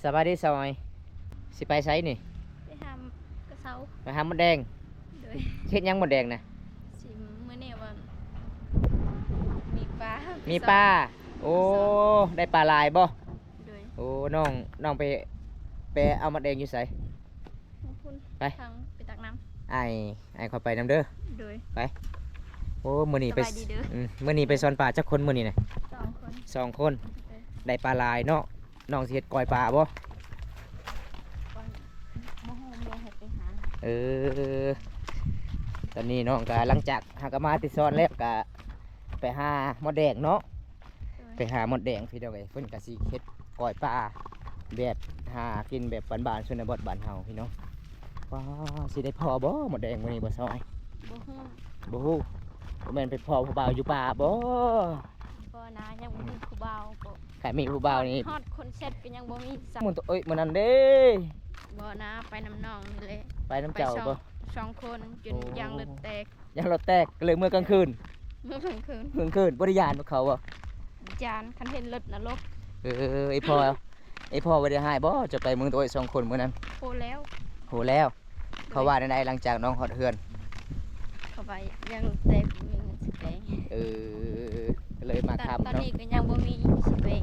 สบายดีซอยสิไปไสนี่ไปทำกระเซาไปหามดแดงโดยเฮ็ดหยังมดแดงนะสิมื้อนี้วันมีปลามีปลาโอ้ได้ปลาลายบ่โดยโอ้น้องไปเอามดแดงอยู่ไสคุณไปทางไปตักน้ไอ้ขอไปนำเด้อำโดยไปโอ้มื้อนี้ไปสบายดีเด้อมื้อนี้ไปสอนปลาจักคนมื้อนี้น่ะ2 คน 2 คนได้ปลาลายเนาะน้องสิเฮ็ดก้อยปลาบ่ก่อนโมโหเมียให้ไปหาเออตอนนี้น้องก็หลังจากหากมาที่สอนแล้วก็ไปหามดแดงเนาะไปหามดแดงพี่น้องเอ้ยเพิ่นก็สิเฮ็ดก้อยปลาแบบหากินแบบบ้านๆชนบทบ้านเฮาพี่น้องว้าสิได้พอบ่หมดแดงมื้อนี้บ่ซอยบ่ฮู้บ่ฮู้บ่แม่นไปพอผู้บ่าวอยู่ป่าบ่บ่นะยังบ่มีผู้บ่าวบ่ใครมีผู้บ่าวนี่ฮอดคนเซ็ตก็ยังบ่มีสักมื้อเอ้ยมื้อนั้นเด้บ่นะไปน้ำน้องนี่แหละ ไปน้ำเจ้าบ่2 คนจนยางเลือดแตกยางรถแตกก็เลยเมื่อกลางคืนเมื่อกลางคืนบ่ได้ย่านเขาบ่จานคันเห็นรถนรกไอ้พ่อบ่ได้หายบ่จะไปเมืองตัวไอ้2คนมื้อนั้นโหแล้วเขาว่าได้หลังจากน้องฮอดเฮือนเข้าไปยังแตกมีเงินสิแปลงก็เลยมาทำตอนเนาะนี้ก็ยังบ่มีสิแปลง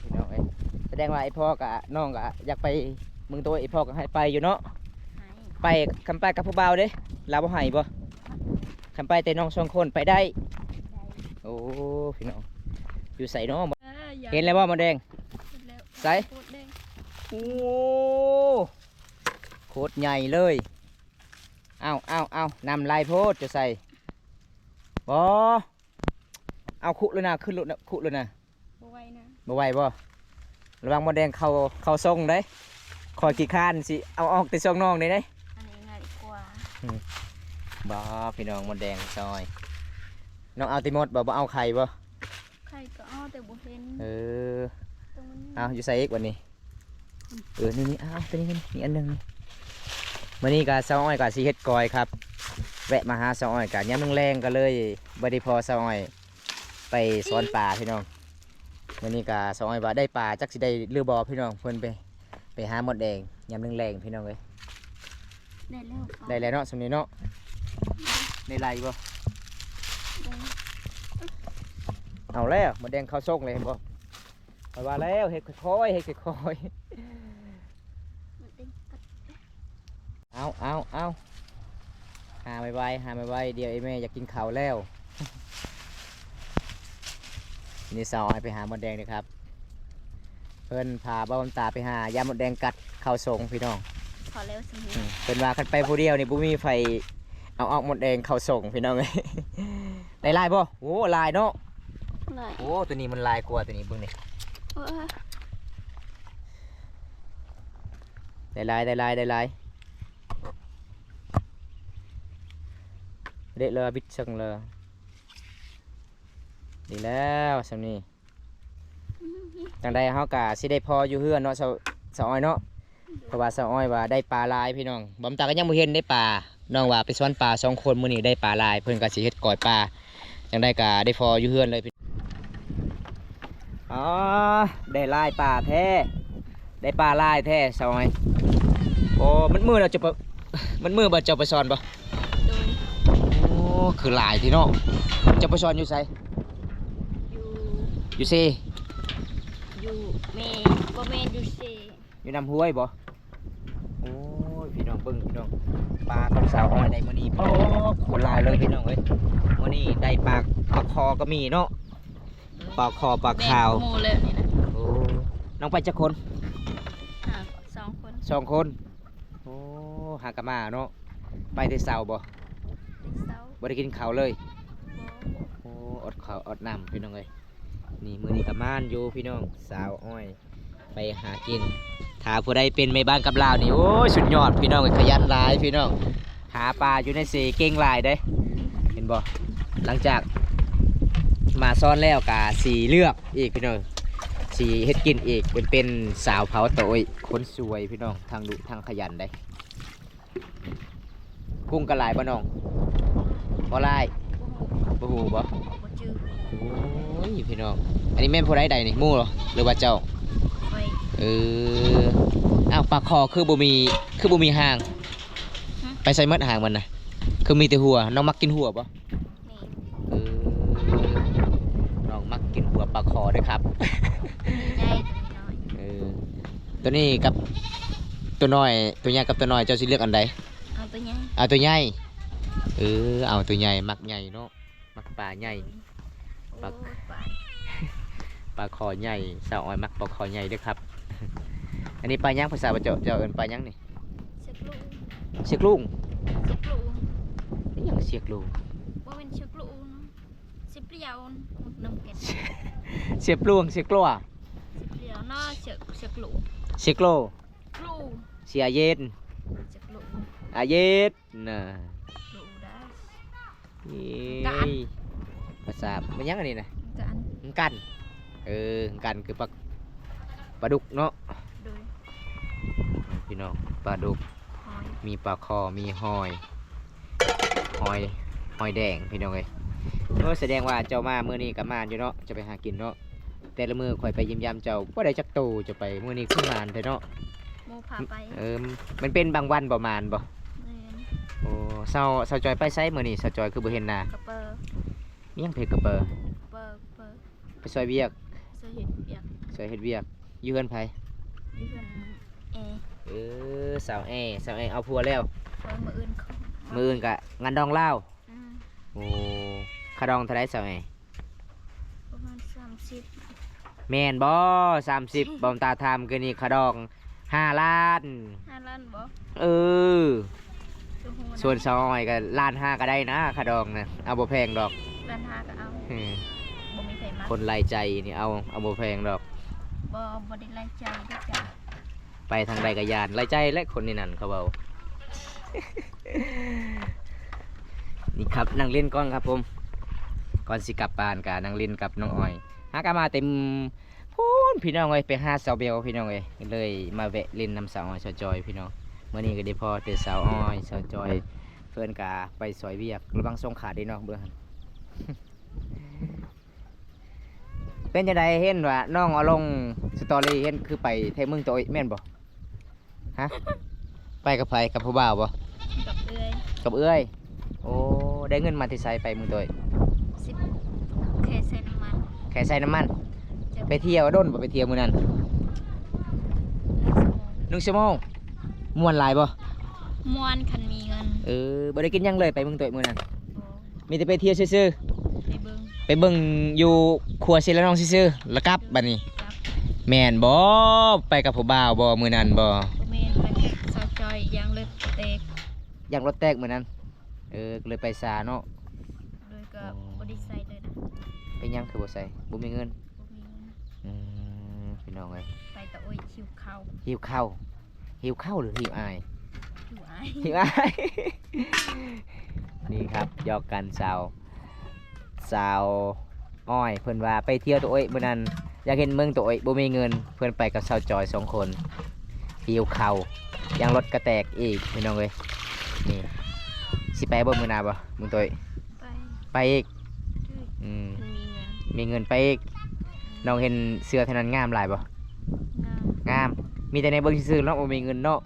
พี่น้องเอ้ยแสดงว่าไอ้พ่อกับน้องก็อยากไปเมืองตัวไอ้พ่อก็ให้ไปอยู่เนาะไปคำไปกับผู้บ่าวเด้ลาวบ่ให้บ่คำไปแต่น้อง2คนไปได้โอ้พี่น้องอยู่ไสเนาะเห็นแล้วบ่มดแดงไสโอ้โคตรใหญ่เลยเอานำลายโพดจะใส่บ่เอาคุเลยนะขึ้นคุเลยนะบ่ไหวนะบ่ไหวบ่ระวังมดแดงเข้าทรงได้คอยกี่ข้านสิเอาออกแต่ทรงน้องนี่ได้อันนี้ง่ายกว่าบ่พี่น้องมดแดงซอยน้องเอาติมดบ่เอาไข่บ่ไข่ก็เอาแต่บ่เห็นเอาอยู่ใส่อีกวันนี้นี่เอาตัวนี้นี่อันนึงมื้อนี้ก็ซออ้อยก็สิเฮ็ดกอยครับแวะมาหาซออ้อยก็ยามแรงๆก็เลยบ่ได้พอซออ้อยไปสอนป่าพี่น้องมื้อนี้ก็ซออ้อยว่าได้ป่าจักสิได้หรือบ่พี่น้องเพิ่นไปหาหมดแดงยามแรงๆพี่น้องเอ้ยได้แล้วเนาะสำนี้เนาะได้ไรบ่เอาแล้วหมดแดงเข้าส่งเลยเห็นบ่ไปว่าแล้วเฮ็ดค่อยๆเฮ็ดค่อยๆเอาหาไม่ไวเดี๋ยวไอ้แม่อยากกินข้าวแล้วนี่สาวไปหาหมดแดงเลยครับเพิ่นพาบ้าตาไปหายาหมดแดงกัดเข้าส่งพี่น้องพอแล้วสิเป็นว่าคันไปผู้เดียวนี่บ่มีไฟเอาออกหมดแดงเข้าส่งพี่น้องเอ้ยได้ลายบ่โอ้ลายเนาะโอ้ตัวนี้มันลายกว่าตัวนี้เบิ่งนี่ได้ลายเด็ดเลยบิดชังเลยดีแล้วสำนี้จังได้เฮากะสิได้พออยู่เฮือนเนาะสาวอ้อยเนาะเพราะว่าสาวอ้อยว่าได้ปลาลายพี่น้องบ่ตาก็ยังบ่เห็นได้ปลาน้องว่าไปสอนปลา2 คนมื้อนี้ได้ปลาลายเพิ่นก็สิเฮ็ดก้อยปลาจังได้กะได้พออยู่เฮือนเลยอ๋อได้ลายปลาแท้ได้ปลาลายแท้สาวอ้อยโอ้มันมือเราจะมันมือบ่เจ้าไปสอนบ่โอ้คือหลายที่เนาะจะไปสอนอยู่ไสอยู่เซอยู่เมบ่แม่นอยู่เซอยู่น้ำห้วยบ่โอ้ยพี่น้องเบิ่งพี่น้องปลากับสาวอ้อยได้มื้อนี้โอ้โคตรหลายเลยพี่น้องเอ้ยมื้อนี้ได้ปลาคอก็มีเนาะปลาคอปลาขาวหมู่เลยนี่นะโอ้น้องไปจักคน2 คนโอ้หากะมาเนาะไปแต่เช้าบ่บ่ได้กินข้าวเลยโอ้อดข้าวอดน้ำพี่น้องเอ้ยนี่มื้อนี้กะมานอยู่พี่น้องสาวอ้อยไปหากินถ้าผู้ใดเป็นแม่บ้านกับลาวนี่โอ้ยสุดยอดพี่น้องขยันหลายพี่น้องหาปลาอยู่ในเสเก่งหลายเด้เห็นบ่หลังจากมาซ่อนแล้วกะสีเลือกอีกพี่น้องสีเฮ็ดกินอีกเป็นสาวเผาโตยคนสวยพี่น้องทางดุทางขยันได้กุ้งกระหลายบ่น้องบ่ลายบ่ฮู้บ่โอ้ยพี่น้องอันนี้แม่นผู้ใดใดนี่หมู่เหรอหรือว่าเจ้า เอออ้าวปลาคอคือบ่มีหางไปใส่มัดหางมันนะคือมีแต่หัวน้องมักกินหัวปะ นี่ เออน้องมักกินหัวปลาคอด้วยครับ มีใหญ่ตัวน้อย เออตัวนี้กับตัวน้อยตัวใหญ่กับตัวน้อยเจ้าสิเลือกอันใด เอาตัวใหญ่ เอาตัวใหญ่เออเอาตัวใหญ่มักใหญ่เนาะมักปลาใหญ่ โอ้ยปลา ปลาคอใหญ่สาวอ้อยมักปลาคอใหญ่ด้วยครับ อันนี้ปลาย่างภาษาบาเจ้าเอิ้นปลาย่างนี่ เชือกลูก เสียกลุง เชือกลูก นี่ยังเสียกลุง ว่าเป็นเชือกลูกสิบเปรี้ยวหมดน้ำแกง เสียบลุงเสียกลัว สิบเปรี้ยวน่าเชือกลูก เสียกโล ลูก เสียเย็น เชือกลูก อาเย็ดน่ะ ลูกได้ นี่ภาษามันยังอันนี้นะ กัน มันกันเออกันคือปลาดุกเนาะ โดย พี่น้องปลาดุก หอย มีปลาคอมีหอยแดงพี่น้องเอ้ยแสดงว่าเจ้ามามื้อนี้กับมานอยู่เนาะจะไปหากินเนาะแต่ละมื้อข่อยไปยิ้มยามเจ้าบ่ได้จักโตจะไปมื้อนี้ขึ้นมานแท้เนาะ โมพาไป มันเป็นบางวันประมาณบ่ เนียน โอ้เซาจอยไปไสมื้อนี้เซาจอยคือบ่เห็นหน้าก ระเปอร์ มีหยังเพกกระเปอ เปอร์เปอร์ ไปซอยเวียก เสื้อเห็ดเปียก ซอยเฮ็ดเวียกอยู่เฮือนไผ ยืนเอ สาวแอเอาผัวแล้ว ไว้มืออื่นเขา มื้ออื่นก็งานดองลาว อืม โอ้คาดองเท่าไดสาวแอ ประมาณ30 แม่นบ่30บอมตาทำคือนี่คาดอง5 ล้าน 5 ล้านบ่ เออ คือหูะ ส่วนซอยก็ล้านห้าก็ได้นะคาดองนะเอาบ่แพงดอก ล้านห้าก็เอา อืม บ่มีใครมา คนไล่ใจนี่เอาบ่แพงดอก บ่ได้ไล่ใจก็จ้ะ ไปทางใดก็ยานไล่ใจและคนนี่นั่นเขาเบา นี่ครับนั่งเล่นก่อนครับผมก่อนสิกลับบ้านกะนั่งเล่นกับน้องอ้อยหากะมาเต็มพูนพี่น้องเอ้ยไปหาสาวเบลพี่น้องเอ้ยเลยมาแวะเล่นน้ำสาวอ้อยสาวจอยพี่น้องเมื่อนี้ก็ได้พอเจอสาวอ้อยสาวจอยเพื่อนกะไปซอยเวียกระวังส่งขาดได้เนาะเบื่อหัน เป็นจังไดเห็นว่าน้องเอาลงสตอรี่เห็นคือไปเทเมืองตัวเอ้ยแม่นบ่ฮะไปกับไผกับผู้บ่าวบ่ กับเอื้อย กับเอื้อยโอ้ได้เงินมาที่ไสไปเมืองตัวเอ้ย 10เคใส่น้ำมัน แค่ใส่น้ำมัน จะ ไปเที่ยวโด้นบ่ไปเที่ยวมื้อนั้น 1 ชั่วโมงม่วนหลายบ่ ม่วนคันมีเงิน บ่ได้กินหยังเลยไปเมืองตัวเอ้ยมื้อนั้น บ่ มีแต่ไปเที่ยวซื่อ ไปเบิ่ง ๆไปเบิ่งอยู่ครัวศิลาน้องซื่อๆแล้วกลับบัดนี้ กับ แม่นบ่ไปกับผู้บ่าวบ่มื้อนั้นบ่ บ่แม่นไปกับสาวจอยยางเล็บเตก อย่างรถแตกมื้อนั้นก็เลยไปซาเนาะ โดยก็บ่ได้ใส่เลยนะ ไปหยังคือบ่ใส่บ่มีเงิน บ่มีเงิน พี่น้องเอ้ย ไปแต่โอ้ยชิวเข้า หิวข้าวหรือหิวอาย อยู่อาย หิวอาย นี่ครับหยอกกันสาวอ้อยเพิ่นว่าไปเที่ยวตัวเอ้ยมื้อนั้นอยากเห็นเมืองตัวเอ้ยบ่มีเงินเพิ่นไปกับสาวจอย2 คนหิวข้าวยังรถกระแตกอีกพี่น้องเอ้ยนี่สิไปบ่มื้อหน้าบ่มึงตัวเอ้ย ไป ไปอีก ด้วย อืม มันมีเงิน มีเงินไปอีกน้องเห็นเสื้อเท่านั้นงามหลายบ่ งาม งามมีแต่ในเบิ่งซื่อๆเนาะบ่มีเงินเนาะ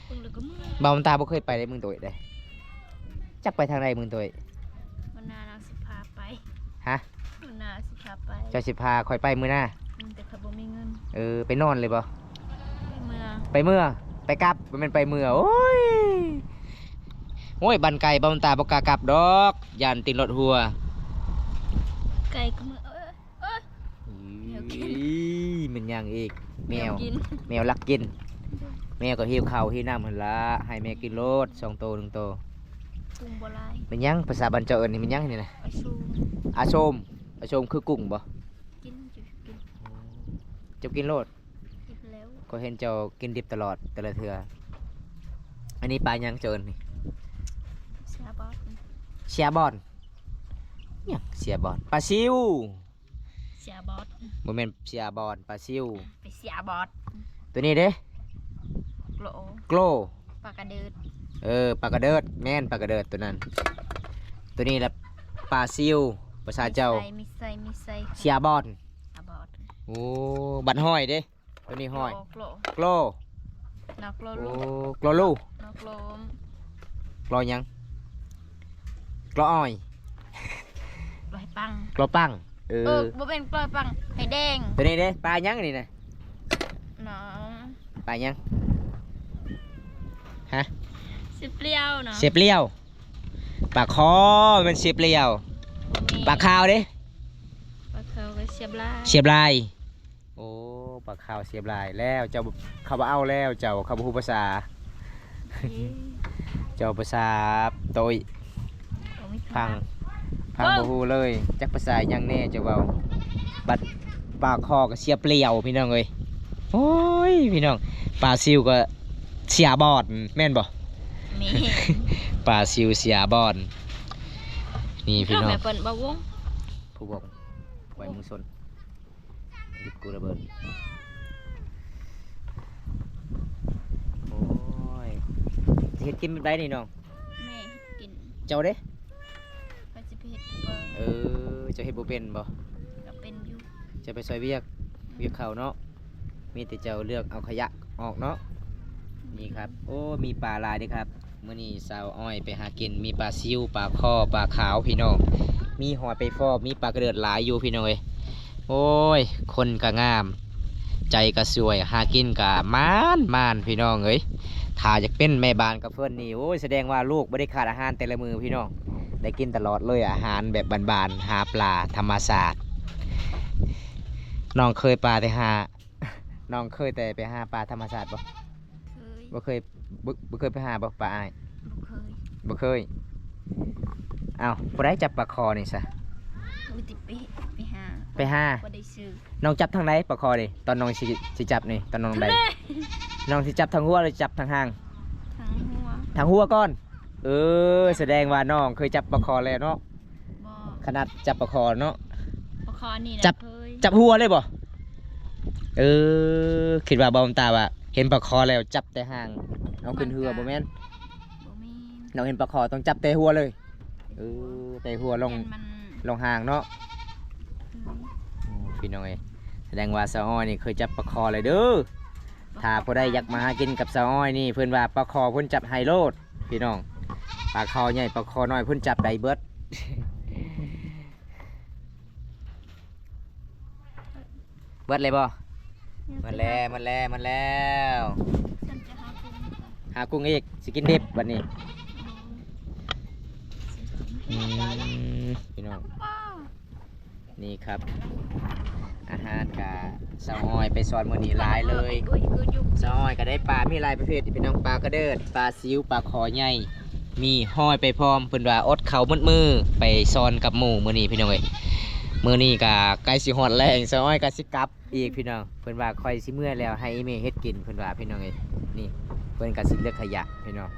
เพิ่งเลยก็เมื่อย บ่าวตาบ่เคยไปได้เมืองตัวเอ้ยเด้จักไปทางใดเมืองตัวเอ้ย มันนาเราสิพาไป ฮะ มันนาสิพาไป เจ้าสิพาข่อยไปมื้อหน้า แต่เขาบ่มีเงิน ไปนอนเลยบ่ ไปเมื่อ ไปเมื่อไปกลับบ่แม่นไปเมื่อโอ้ยบันไก่บ่าวตาบ่กล้ากลับดอกย่านติดรถหัว ไก่ก็เมื่อแมวกิน อีมันยังอีกแมว กิน แมวลักกิน แมวก็หิวข้าวหิวน้ำหั่นละให้แม่กินโลด2 โตว 1 โตว ปรุงบ่หลาย มันยังภาษาบ้านเจ้าเอิ้นนี่มันยังนี่นะ เอาชู อาโชมอาโชมคือกุ้งบ่ กินอยู่กิน เจ้ากินโลด กินแล้ว ก็เห็นเจ้ากินดิบตลอดแต่ละเทื่ออันนี้ปลายังเจ้าเอิ้นนี่ เสียบอส เชียบอนเนี่ยเชียบอนปลาซิว เสียบอส บ่แม่นเชียบอนปลาซิว ไปเสียบอส ตัวนี้เด้ โกล โกล ปลากระเดิด ปลากระเดิดแม่นปลากระเดิดตัวนั้น ตัวนี้ละปลาซิวภาษาเจ้า มีใส่ เชียบอน เสียบอส โอ้บัดห้อยเด้ตัวนี้ห้อย โกร โกล นักโกร โอ้ ลูก โกลลู นักโกรม โกลหยังโกลอ้อย ปล่อยปัง โกลปังเออ บ่เป็นปล่อยปังไข่แดง ตัวนี้เด้ปลาหยังนี่นะ น้อง ปลาหยังฮะ สิเปรี้ยวเนาะ เสียบเลี้ยวปลาคอมันเสียบเลี้ยวปลาขาวเด้ ปลาเขาก็เสียบลาย เสียบลายโอ้ปลาขาวเสียบลายแล้วเจ้าเขาบ่เอาแล้วเจ้าเขาบ่ฮู้ภาษาเจ้าภาษาโตยพังบ่ฮู้เลยจักภาษาหยังแน่เจ้าเว้าบัดปลาคอก็เสียบเลี้ยวพี่น้องเอ้ยโอ้ยพี่น้องปลาซิวก็เสียบอดแม่นบ่ มี ปลาซิวเสียบอดนี่พี่ ข้าว น้อง แม่เปิ้นบ่วง ผู้บอกไว้มือซนดิบกูระเบิดโอ้ยจะเห็ดกินเป็นไรนี่น้อง แม่กิน เจ้าเด้ ไปสิไปเฮ็ดเปิ้น เออเจ้าเห็ดบ่เป็นบ่ ก็เป็นอยู่ จะไปซอยเวียกเขาเนาะมีแต่เจ้าเลือกเอาขยะออกเนาะนี่ครับโอ้มีปลาลายเด้ครับมื้อนี้สาวอ้อยไปหากินมีปลาซิวปลาข้อปลาขาวพี่น้องมีหอยไปฟอบมีปลากระเดิดหลายอยู่พี่น้องเอ้ยโอ้ยคนก็งาม ใจก็สวยหากินก็มานพี่น้องเอ้ยถ้าอยากเป็นแม่บ้านกับเพื่อนนี่โอ้ยแสดงว่าลูกไม่ได้ขาดอาหารแต่ละมือพี่น้องได้กินตลอดเลยอาหารแบบบานๆหาปลาธรรมศาสตร์น้องเคยปลาแต่หา น้องเคยแต่ไปหาปลาธรรมศาสตร์บ่ เคย บ่เคยบ่เคยไปหาบ่ปลาอ้าย บ่เคย บ่เคยอ้าวบ่ได้จับปลาคอนี่ซะ บ่ติไปหา ไปหา บ่ได้ซื้อ น้องจับทางไหนปลาคอนี่ตอนน้องสิจับนี่ตอนน้องได้น้องสิจับทางหัวหรือจับทางหาง ทางหัว ทางหัวก่อนเออแสดงว่าน้องเคยจับปลาคอแล้วเนาะ บ่ ขนาดจับปลาคอเนาะ ปลาคอนี่นะ จับ เคย จับหัวเลยบ่เออคิดว่าบอมตาว่าเห็นปลาคอแล้วจับแต่หางเอาขึ้นหัวบ่แม่น บ่มี น้องเห็นปลาคอต้องจับแต่หัวเลยเออแต่หัวลง มัน ลงหางเนาะ อืม โอ้พี่น้องเอ้ยแสดงว่าสาวอ้อยนี่เคยจับปลาคอเลยเด้อถ้าผู้ใดอยากมาหากินกับสาวอ้อยนี่เพิ่นว่าปลาคอเพิ่นจับไฮโลดพี่น้องปลาคอใหญ่ปลาคอน้อยเพิ่นจับได้เบิด เบิดเลยบ่มันแล้ว ฉันจะหาคุณก่อน หากุ้งอีกสิกินดิบวันนี้พี่น้อง ป้า นี่ครับ อาหารกะสาวอ้อยไปสอนมื้อนี้หลายเลย อุ้ยุก สาวอ้อยก็ได้ปลามีหลายประเภทพี่น้องปลากระเดิดปลาซิวปลาคอใหญ่มีห้อยไปพร้อมเพิ่นว่าอดเขามืดมือไปซอนกับหมู่มื้อนี้พี่น้องเอ้ยมื้อนี้ก็ใกล้สิฮอดแรงสาวอ้อยก็สิกลับอีกพี่น้องเพิ่นว่าค่อยสิเมื่อยแล้วให้อีเมเฮ็ดกินเพิ่นว่าพี่น้องเอ้ยนี่เพิ่นก็สิเลือกขยะพี่น้อง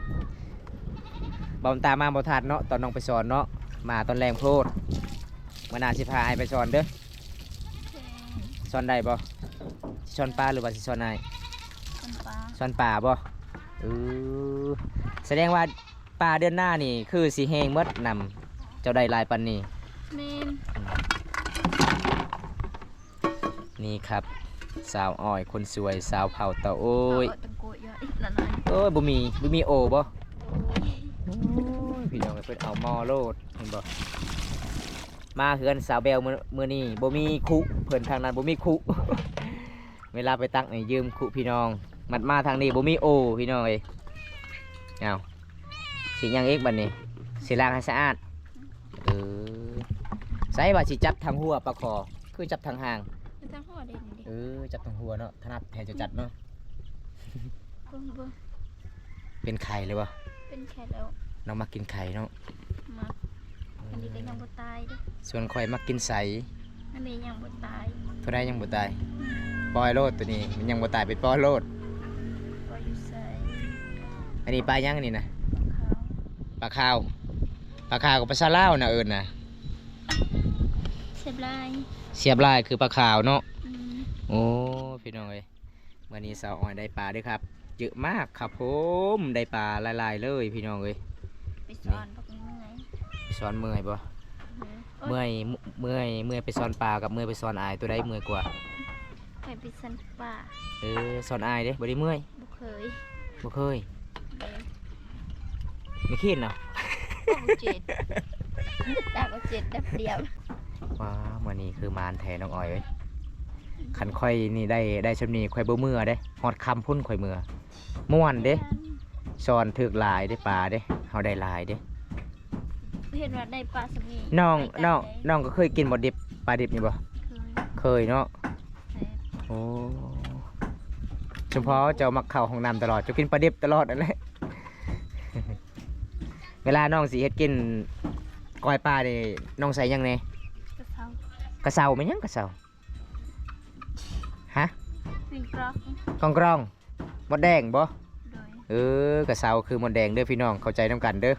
บอมตามมาบ่ทันเนาะตอนน้องไปสอนเนาะมาตอนแรงโพดมื้อหน้าสิพาอ้ายไปสอนเด้อสอนได้บ่สิสอนปลาหรือว่าสิสอนอ้าย คนป้า สอนป่าบ่แสดงว่าป่าเดือนหน้านี่คือสีแหงหมดนำเจ้าได้หลายปันนี่ เมน นี่ครับสาวอ้อยคนสวยสาวเผาเต่าโอ้ย ตะโกยอีกละหน่อย โอ้ยบ่มีโอบ่โอ้ยพี่น้องเพิ่นเอาหม้อโลดเห็นบ่มาเฮือนสาวแบลมื้อนี้บ่มีคุเพิ่นทางนั้นบ่มีคุ เวลาไปตักนี่ยืมคุพี่น้องมัดมาทางนี้บ่มีโอพี่น้องเอ้ยเอาสิหยังอีกบัดนี้สิล้างให้สะอาดใส่ว่าสิจับทางหัวปลาคอคือจับทางหาง เป็นทางหัวเด่นดิ จับทางหัวเนาะถนัดแทนจะจัดเนาะ เบิ่งเบิ่ง เป็นไข่เลยวะ เป็นแค่แล้ว น้องมากินไข่เนาะ มาอันนี้ก็ยังบ่ตายเด้ ส่วนข่อยมากินใส อันนี้ยังบ่ตาย เท่าไรยังบ่ตายปล่อยโลดตัวนี้มันยังบ่ตายไปปล่อยโลด ก็อยู่ใส่ อันนี้ปลายังนี่นะ ขาว ปลาขาวกับปลาซาลาวนะเอิญนะ เสียบลาย เสียบลายคือปลาขาวเนาะ อืม โอ้พี่น้องเอ้ยวันนี้สาวอ้อยได้ปลาด้วยครับเยอะมากครับผมได้ปลาหลายๆเลยพี่น้องเอ้ย ไปสอนพวกนี้เมื่อย สอนเมื่อยปะ อืม เมื่อยไปสอนปลากับเมื่อยไปสอนอายตัวใดเมื่อยกว่า เ อยไปสันป่า สอนอายเด้บ่ได้เมื่อย บ่เคย บ่เคย เลย ไม่คิดเนาะ เจ็ดดับเจ็ดดับเดียว ว้ามื้อนี้คือมารแทน้องอ้อยเอ้ยคันค่อยนี่ได้ชำนี้ค่อยบ่เมื่อเด้ฮอดค่ำพุ่นค่อยเมื่อม่วนเด้สอนถึกหลายเด้ปลาเด้เฮาได้หลายเด้ เห็นว่าได้ปลาสมี น้องก็เคยกินบ่ดิบปลาดิบนี่บ่ เคยเนาะโอ้เฉพาะเจ้ามักเข้าห้องน้ำตลอดเจ้ากินปลาดิบตลอดนั่นแหละ เวลาน้องสิเฮ็ดกินก้อยปลานี่น้องใส่หยังแน่ กระเซาก ระเซาแม่นหยังกระเซาฮะ วิ่งกรอก กรองมดแดงบ่ โดย กระเซาคือมดแดงเด้อพี่น้องเข้าใจนํกันเด้อ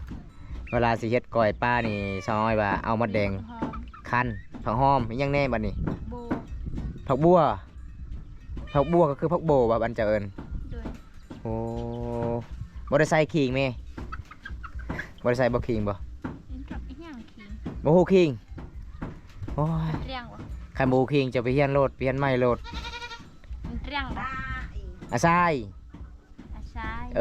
เวลาสิเฮ็ดก้อยปลานี่ซอยว่าเอามดแดง หอม คั้นผักหอมมีหยังแน่บัดนี้ โบ ผักบัวก็คือผักโบว่าบันเจริญ โดย โอ้บ่ได้ใส่ขิงแม่บ่ได้ใส่บ่ขิงบ่ อินทรับอีหยังคิง บ่ฮู้ขิงโอ้ย เรียงวะ คันบ่ฮู้ขิงจะไปเฮียนโลดเปลี่ยนใหม่โลด มันเรียงวะ อาทราย อาชาย อ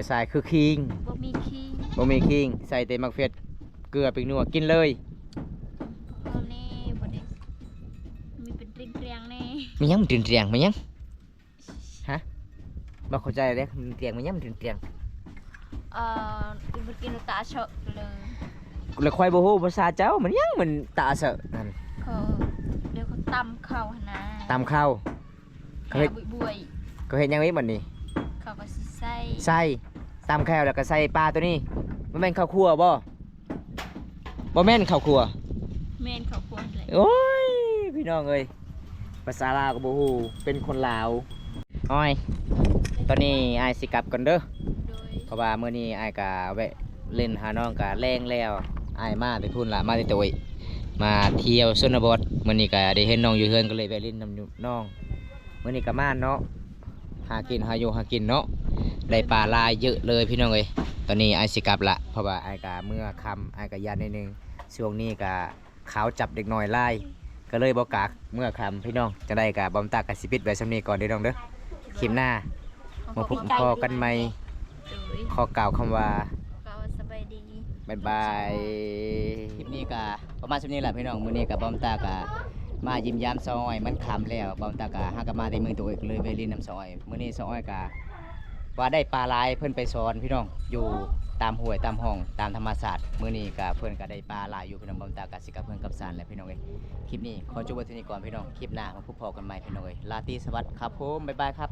าทรายคือขิง บ่มีคิง บ่มีขิงใส่แต่มักเผ็ดเกลือพริกนัวกินเลย เอาแน่บ่ได้มีเป็นเรียงแน่ มีหยังมันเตรียงมีหยังฮะบ่เข้าใจเด้มันเตรียงมีหยังมันเตรียง บ่กินตาเฉอะเลย แล้วค่อยบ่ฮู้ภาษาเจ้ามันหยังมันตาเสอะนั่น เขาเดี๋ยวเขาตำเข้าหั่นนะ ตามข้าวเขาเฮ็ด บุย เขาเฮ็ดหยังอีกบัดนี้ ๆเขาก็สิใส่ ใส่ตามแควแล้วก็ใส่ปลาตัวนี้บ่แม่นข้าวคั่วบ่แม่นข้าวคั่ว เมนเขาควรเลย โอ้ยพี่น้องเอ้ยภาษาลาวก็บ่ฮู้เป็นคนลาวอ้อยตอนนี้อ้ายสิกลับก่อนเด้อ โดย เพราะว่ามื้อนี้อ้ายก็แวะเล่นหาน้องก็แรงแล้วอ้ายมาแต่พุ่นล่ะมาแต่โตยมาเที่ยวชนบทมื้อนี้ก็ได้เห็นน้องอยู่เฮือนก็เลยแวะเล่นนำน้องมื้อนี้ก็มาเนาะหากินหาอยู่หากินเนาะได้ปลาลายเยอะเลยพี่น้องเอ้ยตอนนี้อ้ายสิกลับละเพราะว่าอ้ายก็เมื่อค่ำอ้ายก็ยานนิดนึงช่วงนี้ก็ขาวจับเด็กน้อยลายก็เลยบ่กากเมื่อค่ำพี่น้องจะได้ก็บอมตากะสิปิดไว้ซำนี้ก่อนเด้อน้องเด้อคลิปหน้ามาพบพอกันใหม่ โดย ขอกล่าวคำว่า ก็สบายดี บายบายคลิปนี้ก็ประมาณช่วนี้แหละพี่น้องมื้อนี้กับบอมตาก็มายิ้มยามซอยมันคำแล้วบอมตาก็หากันมาที่เมืองตัวเอกเลยไปลินน้ำซอยมื้อนี้ซอยก็ว่าได้ปลาลายเพิ่นไปสอนพี่น้องอยู่ตามห้วยตามห้องตามธรรมศาสตร์มื้อนี้ก็เพิ่นก็ได้ปลาลายอยู่พี่น้องบอมตาก็สิกับเพิ่นกับสานแหละพี่น้องเอ้ยคลิปนี้ขอจบไว้เท่านี้ก่อนพี่น้องคลิปหน้ามาพบพอกันใหม่พี่น้องเอ้ยลาตรีสวัสดิ์ครับผมบ๊ายบายครับ